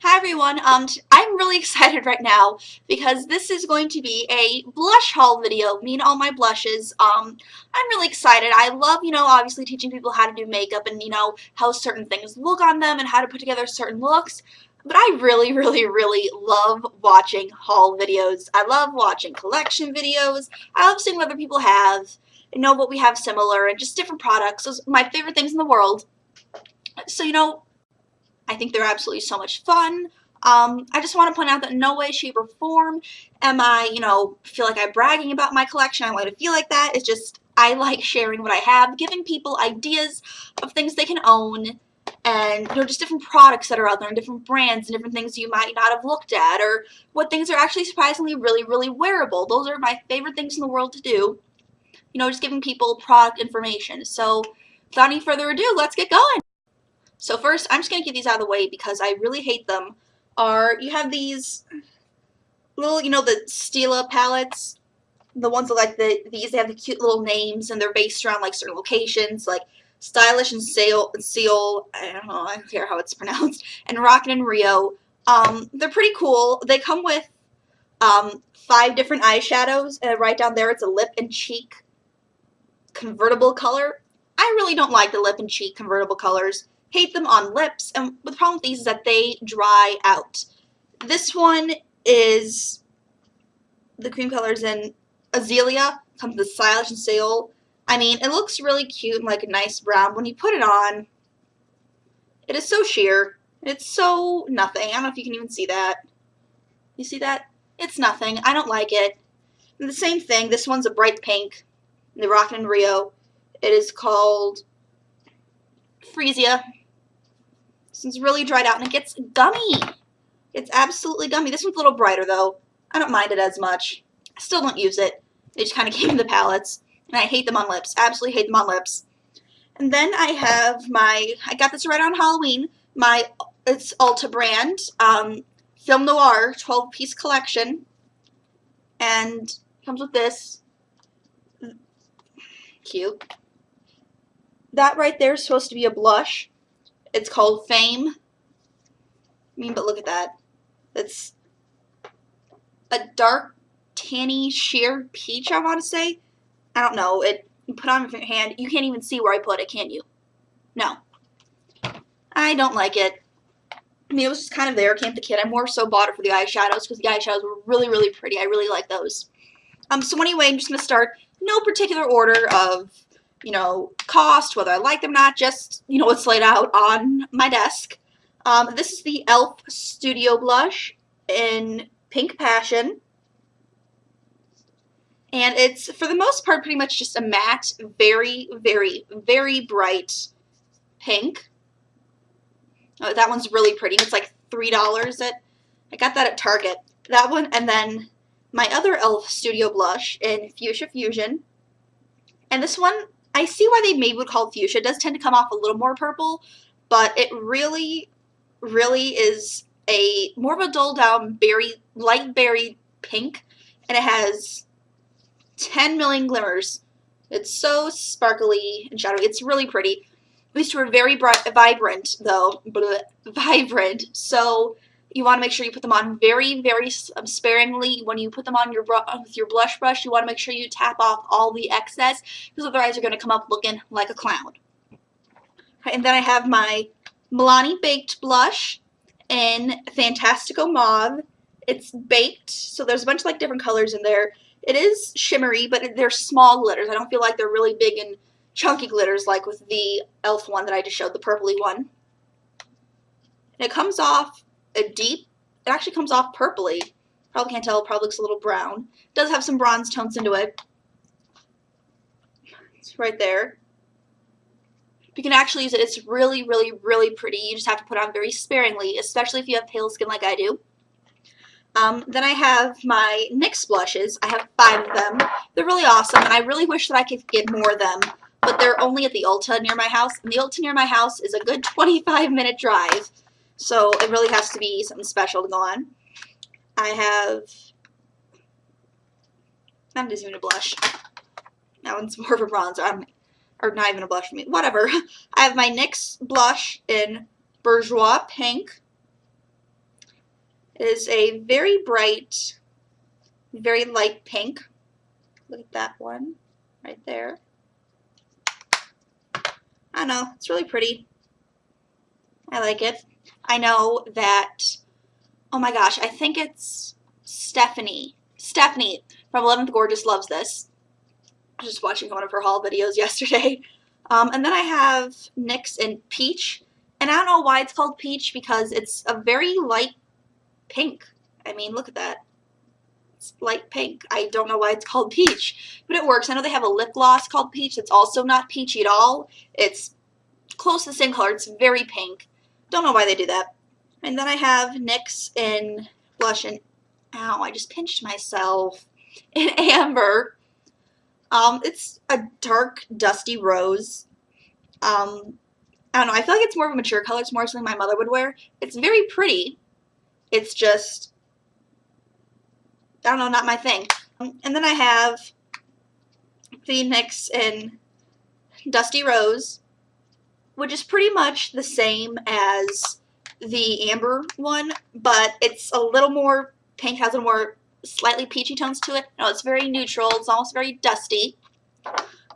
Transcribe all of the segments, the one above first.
Hi everyone, I'm really excited right now because this is going to be a blush haul video, me and all my blushes. I'm really excited. I love, obviously teaching people how to do makeup and, how certain things look on them and how to put together certain looks. But I really, really, really love watching haul videos. I love watching collection videos. I love seeing what other people have and know what we have similar and just different products. Those are my favorite things in the world. So, I think they're absolutely so much fun. I just want to point out that in no way, shape, or form am I, feel like I'm bragging about my collection. I want to feel like that. It's just, I like sharing what I have, giving people ideas of things they can own, and, just different products that are out there, and different brands, and different things you might not have looked at, or what things are actually surprisingly really, really wearable. Those are my favorite things in the world to do. Just giving people product information. So, without any further ado, let's get going. So first, I'm just going to get these out of the way because I really hate them. You have these little, the Stila palettes, the ones that like these, they have the cute little names and they're based around like certain locations, like Stylish and Seal, I don't care how it's pronounced, and Rockin' in Rio. They're pretty cool. They come with 5 different eyeshadows, and right down there it's a lip and cheek convertible color. I really don't like the lip and cheek convertible colors. Hate them on lips, and the problem with these is that they dry out. This one is the cream colors in Azalea, comes with Stylish and Seal. I mean, it looks really cute and like a nice brown. When you put it on, it is so sheer. It's so nothing. I don't know if you can even see that. You see that? It's nothing. I don't like it. And the same thing, this one's a bright pink, the Rockin' in Rio. It is called Freesia. This one's really dried out and it gets gummy. It's absolutely gummy. This one's a little brighter though. I don't mind it as much. I still don't use it. They just kind of came in the palettes. And I hate them on lips. Absolutely hate them on lips. And then I have I got this right on Halloween. It's Ulta brand. Film Noir 12-piece collection. And comes with this. Cute. That right there is supposed to be a blush. It's called Fame. But look at that. It's a dark, tanny, sheer peach, I want to say. I don't know. You put it on your hand. You can't even see where I put it, can you? No. I don't like it. I mean, it was just kind of there. Came to kid. I more so bought it for the eyeshadows because the eyeshadows were really, really pretty. I really like those. So anyway, I'm just going to start. No particular order of cost, whether I like them or not, just, what's laid out on my desk. This is the e.l.f. Studio Blush in Pink Passion. And it's, for the most part, pretty much just a matte, very, very, very bright pink. That one's really pretty. It's like $3. I got that at Target. That one, and then my other e.l.f. Studio Blush in Fuchsia Fusion. And this one, I see why they maybe would call it fuchsia. It does tend to come off a little more purple, but it really, really is more of a dull down light berry pink, and it has 10 million glimmers. It's so sparkly and shadowy. It's really pretty. These two are very vibrant, though. Vibrant. So you want to make sure you put them on very, very sparingly. When you put them on with your blush brush, you want to make sure you tap off all the excess, because otherwise you're going to come up looking like a clown. Okay, and then I have my Milani Baked Blush in Fantastico Mauve. It's baked, so there's a bunch of like different colors in there. It is shimmery, but they're small glitters. I don't feel like they're really big and chunky glitters like with the e.l.f. one that I just showed, the purpley one. And it comes off it actually comes off purpley. Probably can't tell, it probably looks a little brown. It does have some bronze tones into it. It's right there. You can actually use it. It's really, really, really pretty. You just have to put it on very sparingly, especially if you have pale skin like I do. Then I have my NYX blushes. I have 5 of them. They're really awesome, and I really wish that I could get more of them, but they're only at the Ulta near my house, and the Ulta near my house is a good 25-minute drive. So it really has to be something special to go on. That isn't even a blush. That one's more of a bronzer. Or not even a blush for me. Whatever. I have my NYX blush in Bourjois Pink. It is a very bright, very light pink. Look at that one right there. I don't know, it's really pretty. I like it. I know that, oh my gosh, I think it's Stephanie. Stephanie from 11th Gorgeous loves this. I was just watching one of her haul videos yesterday. And then I have NYX in Peach. And I don't know why it's called Peach because it's a very light pink. I mean, look at that. It's light pink. I don't know why it's called Peach, but it works. I know they have a lip gloss called Peach that's also not peachy at all. It's close to the same color. It's very pink. Don't know why they do that. And then I have NYX in blush and, ow, I just pinched myself, in Amber. It's a dark, dusty rose. I don't know, I feel like it's more of a mature color. It's more something my mother would wear. It's very pretty. It's just, I don't know, not my thing. And then I have the NYX in Dusty Rose, which is pretty much the same as the Amber one, but it's a little more pink, has a more slightly peachy tones to it. No, it's very neutral. It's almost very dusty.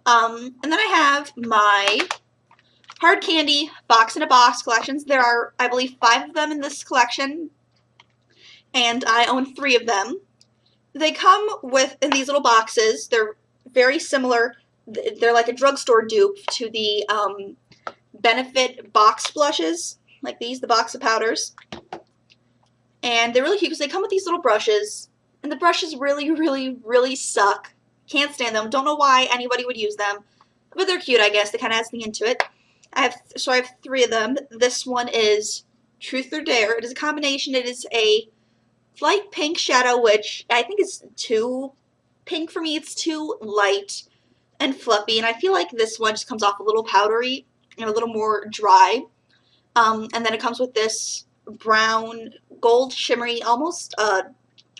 And then I have my Hard Candy Box in a Box collections. There are, I believe, 5 of them in this collection, and I own 3 of them. They come in these little boxes. They're very similar. They're like a drugstore dupe to the Benefit box blushes, like these, the box of powders. And they're really cute because they come with these little brushes, and the brushes really, really, really suck. Can't stand them. Don't know why anybody would use them, but they're cute, I guess. They kind of add something into it. I have 3 of them. This one is Truth or Dare. It is a combination. It is a light pink shadow, which I think is too pink for me. It's too light and fluffy, and I feel like this one just comes off a little powdery and a little more dry. And then it comes with this brown, gold, shimmery, almost a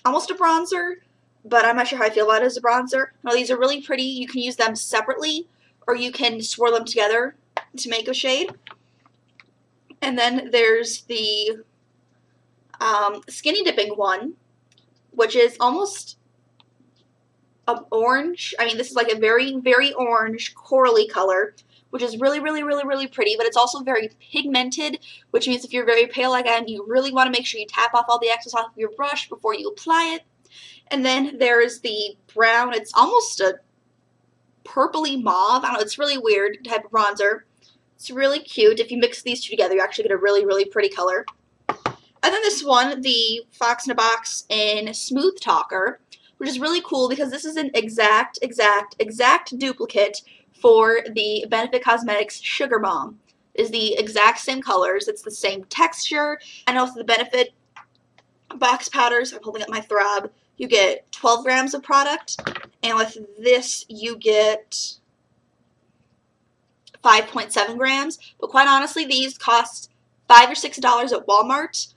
bronzer, but I'm not sure how I feel about it as a bronzer. Now, these are really pretty. You can use them separately, or you can swirl them together to make a shade. And then there's the skinny dipping one, which is almost an orange. I mean, this is like a very, very orange corally color, which is really, really, really, really pretty, but it's also very pigmented, which means if you're very pale like I am, you really want to make sure you tap off all the excess off of your brush before you apply it. And then there's the brown. It's almost a purpley mauve. I don't know, it's really weird type of bronzer. It's really cute. If you mix these 2 together, you actually get a really, really pretty color. And then this one, the Fox in a Box in Smooth Talker, which is really cool because this is an exact duplicate for the Benefit Cosmetics Sugar Bomb. It is the exact same colors. It's the same texture. And also the Benefit box powders. I'm holding up my Throb. You get 12 grams of product. And with this, you get 5.7 grams. But quite honestly, these cost $5 or $6 at Walmart.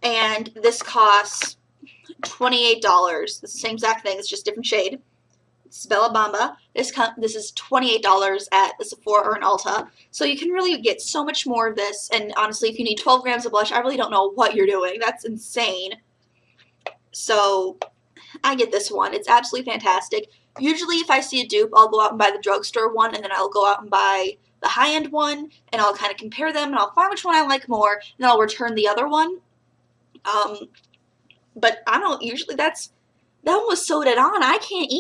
And this costs $28. It's the same exact thing. It's just different shade. It's Bella Bamba. This is $28 at the Sephora or an Ulta. So you can really get so much more of this. And honestly, if you need 12 grams of blush, I really don't know what you're doing. That's insane. So I get this one. It's absolutely fantastic. Usually if I see a dupe, I'll go out and buy the drugstore one, and then I'll go out and buy the high-end one, and I'll kind of compare them, and I'll find which one I like more, and then I'll return the other one. But I don't, usually that one was so dead on, I can't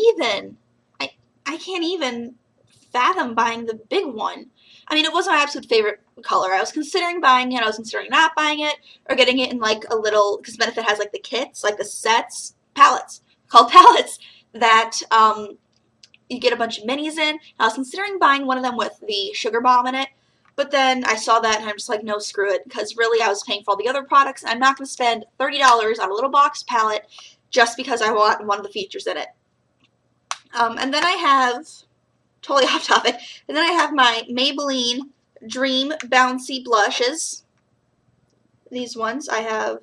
even fathom buying the big one. I mean, it wasn't my absolute favorite color. I was considering buying it, I was considering not buying it, or getting it in like a little, because Benefit has like the kits, like the sets, palettes, called palettes, that you get a bunch of minis in. I was considering buying one of them with the Sugar Bomb in it, but then I saw that and I'm just like, no, screw it, because really I was paying for all the other products, and I'm not going to spend $30 on a little box palette just because I want one of the features in it. And then I have, totally off topic, and then I have my Maybelline Dream Bouncy Blushes. These ones I have,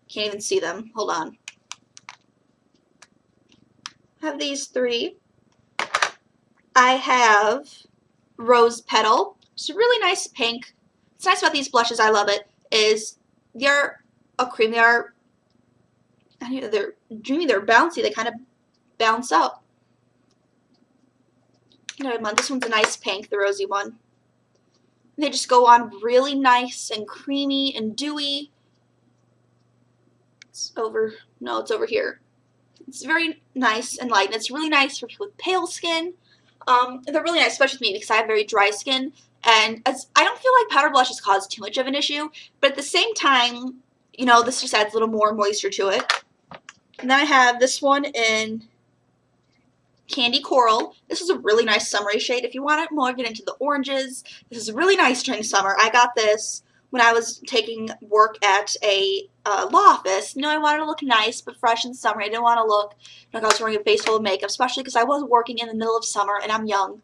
can't even see them, hold on. I have these 3. I have Rose Petal. It's a really nice pink. What's nice about these blushes, I love it, is they're a cream. They are they're dreamy, they're bouncy, they kind of bounce up. This one's a nice pink, the rosy one. They just go on really nice and creamy and dewy. It's over here. It's very nice and light, and it's really nice for people with pale skin. They're really nice, especially with me, because I have very dry skin, and I don't feel like powder blushes cause too much of an issue, but at the same time, this just adds a little more moisture to it. And then I have this one in Candy Coral. This is a really nice summery shade. If you want it more, get into the oranges. This is really nice during summer. I got this when I was taking work at a law office. I wanted to look nice but fresh in summer. I didn't want to look like I was wearing a face full of makeup, especially because I was working in the middle of summer and I'm young.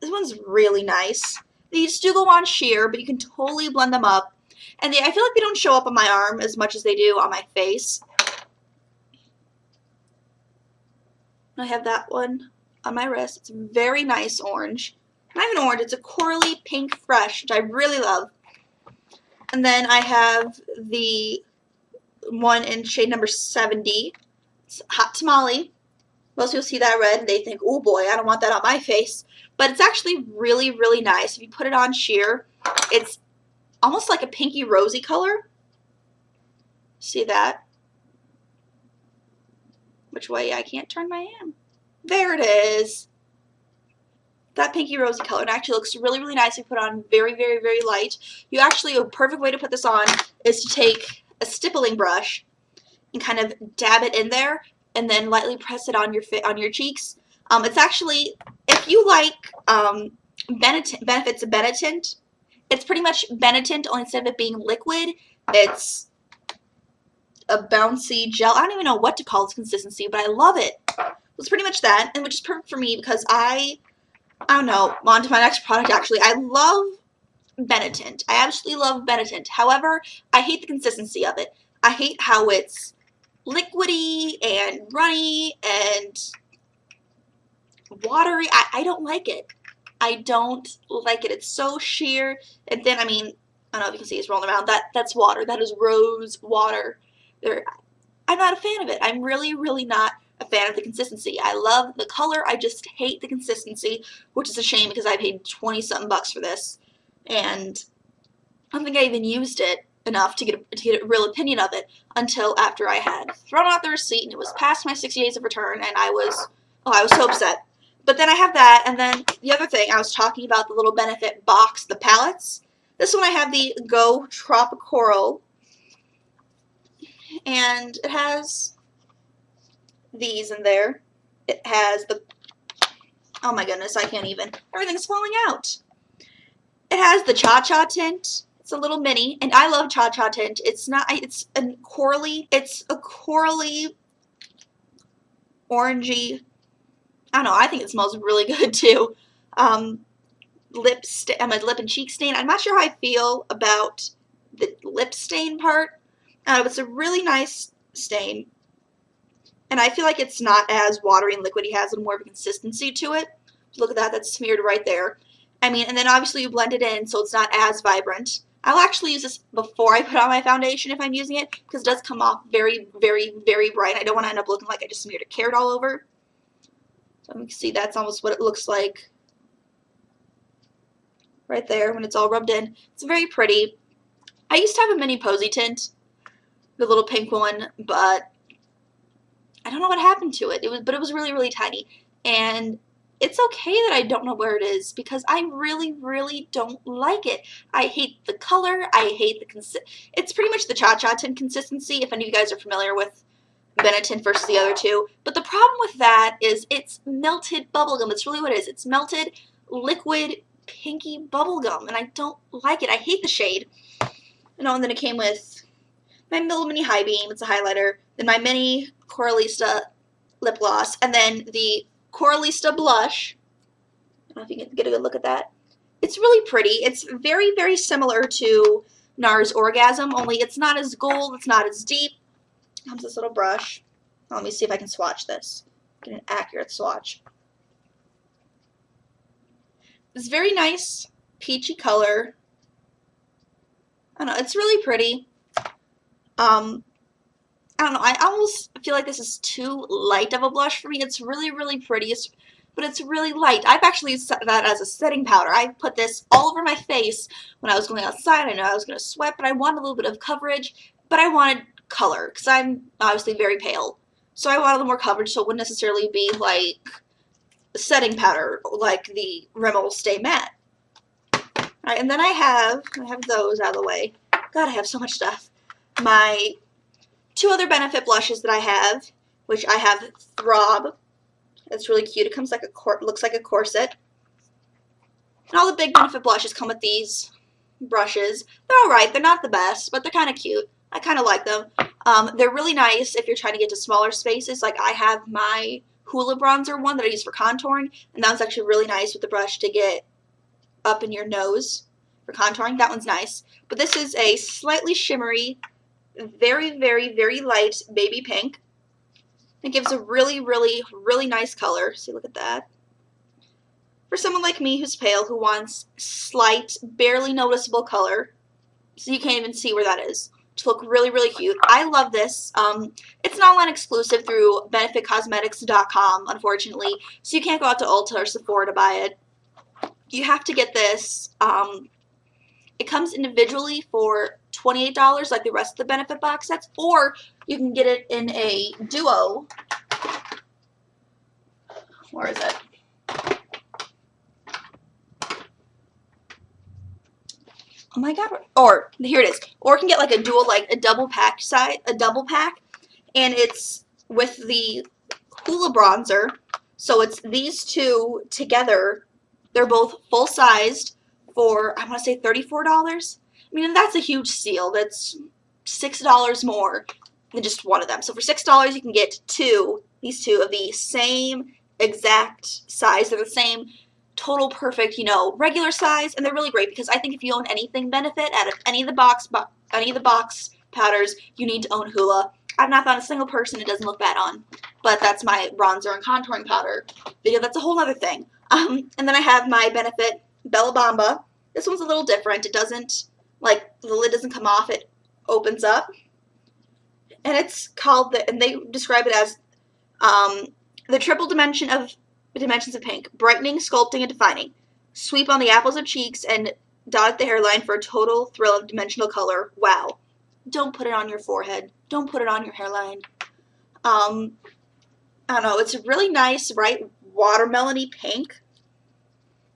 This one's really nice. These do go on sheer, but you can totally blend them up. And I feel like they don't show up on my arm as much as they do on my face. I have that one on my wrist. It's a very nice orange. Not even orange, it's a corally pink fresh, which I really love. And then I have the one in shade number 70. It's Hot Tamale. Most people see that red and they think, oh boy, I don't want that on my face. But it's actually really, really nice. If you put it on sheer, it's almost like a pinky rosy color. See that? Which way? I can't turn my hand. There it is. That pinky rosy color. It actually looks really, really nice. You put it on very, very, very light. A perfect way to put this on is to take a stippling brush and kind of dab it in there and then lightly press it on your cheeks. It's actually, if you like benefits of Benetint, it's pretty much Benetint, only instead of it being liquid, it's a bouncy gel. I don't even know what to call this consistency, but I love it. It's pretty much that, and which is perfect for me because I don't know, on to my next product actually. I love Benetint. I absolutely love Benetint. However, I hate the consistency of it. I hate how it's liquidy and runny and watery. I don't like it. I don't like it. It's so sheer and thin. I mean, I don't know if you can see it's rolling around. That's water. That is rose water. I'm not a fan of it. I'm really, really not a fan of the consistency. I love the color. I just hate the consistency, which is a shame because I paid 20-something bucks for this, and I don't think I even used it enough to get a real opinion of it until after I had thrown out the receipt and it was past my 60 days of return, and I was so upset. But then I have that, and then the other thing I was talking about, the little Benefit box, the palettes. This one I have the Go Tropicoral, and it has these in there. It has the, oh my goodness, I can't even, everything's falling out. It has the Cha Cha tint. It's a little mini, and I love Cha Cha tint. It's a corally orangey, I don't know, I think it smells really good too. Lip and cheek stain. I'm not sure how I feel about the lip stain part. It's a really nice stain. And I feel like it's not as watery and liquidy. It has a little more of a consistency to it. Look at that. That's smeared right there. I mean, and then obviously you blend it in so it's not as vibrant. I'll actually use this before I put on my foundation if I'm using it, because it does come off very, very, very bright. I don't want to end up looking like I just smeared a carrot all over. So you can see that's almost what it looks like right there when it's all rubbed in. It's very pretty. I used to have a mini Posy tint, the little pink one, but I don't know what happened to it. But it was really, really tiny. And it's okay that I don't know where it is because I really, really don't like it. I hate the color. I hate the it's pretty much the Cha Cha tint consistency, if any of you guys are familiar with Benetint versus the other two. But the problem with that is it's melted bubblegum. That's really what it is. It's melted liquid pinky bubblegum, and I don't like it. I hate the shade. And then it came with my little mini high beam. It's a highlighter. Then my mini Coralista lip gloss, and then the Coralista blush. I don't know if you can get a good look at that. It's really pretty. It's very, very similar to NARS Orgasm, only it's not as gold, it's not as deep. Comes this little brush. Let me see if I can swatch this. Get an accurate swatch. It's very nice, peachy color. I don't know, it's really pretty. I don't know, I almost feel like this is too light of a blush for me. It's really, really pretty, but it's really light. I've actually used that as a setting powder. I put this all over my face when I was going outside. I know I was going to sweat, but I wanted a little bit of coverage, but I wanted color because I'm obviously very pale. So I wanted a little more coverage, so it wouldn't necessarily be like setting powder like the Rimmel Stay Matte. Alright, and then I have those out of the way. God, I have so much stuff. My two other Benefit blushes that I have, which I have Throb. It's really cute. It comes like looks like a corset. And all the big Benefit blushes come with these brushes. They're alright. They're not the best, but they're kind of cute. I kind of like them. They're really nice if you're trying to get to smaller spaces. Like I have my Hoola bronzer one that I use for contouring, and that one's actually really nice with the brush to get up in your nose for contouring. That one's nice. But this is a slightly shimmery, very, very, very light baby pink. It gives a really, really, really nice color. See, look at that. For someone like me who's pale, who wants slight, barely noticeable color, so you can't even see where that is, to look really, really cute. I love this. It's an online exclusive through benefitcosmetics.com, unfortunately, so you can't go out to Ulta or Sephora to buy it. You have to get this. It comes individually for $28 like the rest of the Benefit box sets, or you can get it in a duo. Where is it? Oh my god. Or here it is. Or you can get like a dual, like a double pack, and it's with the Hoola bronzer. So it's these two together. They're both full-sized for, I want to say, $34. I mean, that's a huge steal. That's $6 more than just one of them. So for $6, you can get these two of the same exact size. They're the same total perfect, you know, regular size, and they're really great because I think if you own anything Benefit out of any of the box powders, you need to own Hoola. I've not found a single person it doesn't look bad on, but that's my bronzer and contouring powder video. That's a whole other thing. And then I have my Benefit Bella Bamba. This one's a little different. It doesn't, like, the lid doesn't come off. It opens up. And it's called, and they describe it as the triple dimensions of pink. Brightening, sculpting, and defining. Sweep on the apples of cheeks and dot at the hairline for a total thrill of dimensional color. Wow. Don't put it on your forehead. Don't put it on your hairline. I don't know. It's really nice, right? Watermelon-y pink.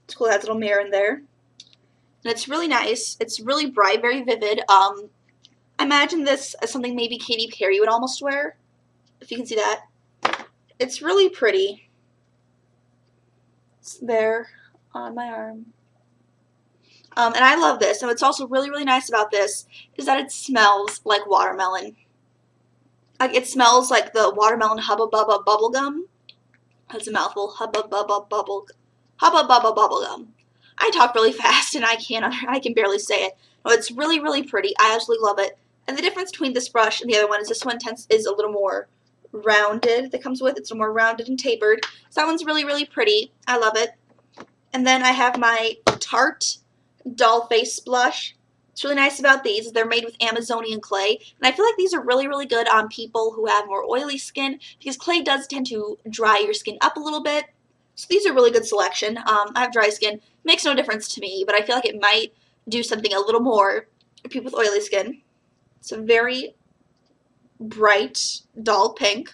It's cool. It has a little mirror in there. And it's really nice. It's really bright, very vivid. I imagine this as something maybe Katy Perry would almost wear, if you can see that. It's really pretty. It's there on my arm. And I love this. And what's also really, really nice about this is that it smells like watermelon. Like, it smells like the watermelon Hubba Bubba bubblegum. That's a mouthful. Hubba Bubba bubblegum. I talk really fast and I can barely say it. No, it's really, really pretty. I absolutely love it. And the difference between this brush and the other one is this one is a little more rounded that comes with. It's a little more rounded and tapered. So that one's really, really pretty. I love it. And then I have my Tarte Doll Face Blush. What's really nice about these is they're made with Amazonian clay. And I feel like these are really, really good on people who have more oily skin because clay does tend to dry your skin up a little bit. So these are really good selection. I have dry skin. Makes no difference to me, but I feel like it might do something a little more for people with oily skin. It's a very bright doll pink.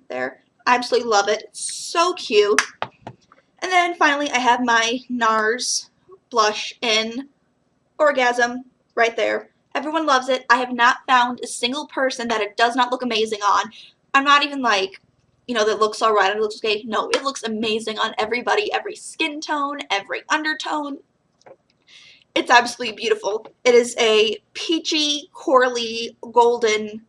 There. I absolutely love it. It's so cute. And then finally I have my NARS blush in Orgasm right there. Everyone loves it. I have not found a single person that it does not look amazing on. I'm not even like, you know, that looks alright and it looks okay. No, it looks amazing on everybody, every skin tone, every undertone. It's absolutely beautiful. It is a peachy, corally, golden,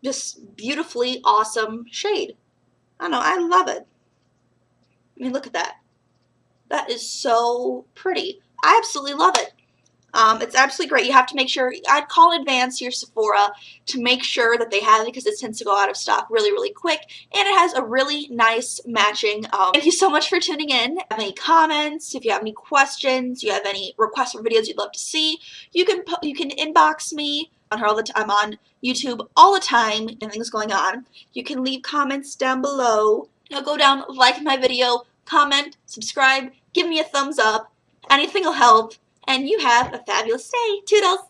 just beautifully awesome shade. I don't know, I love it. I mean, look at that. That is so pretty. I absolutely love it. It's absolutely great. You have to make sure, I'd call in advance your Sephora to make sure that they have it because it tends to go out of stock really, really quick. And it has a really nice matching. Thank you so much for tuning in. If you have any comments, if you have any questions, you have any requests for videos you'd love to see, you can inbox me on her all the time. I'm on YouTube all the time and things going on. You can leave comments down below. Go down, like my video, comment, subscribe, give me a thumbs up. Anything will help. And you have a fabulous day. Toodles!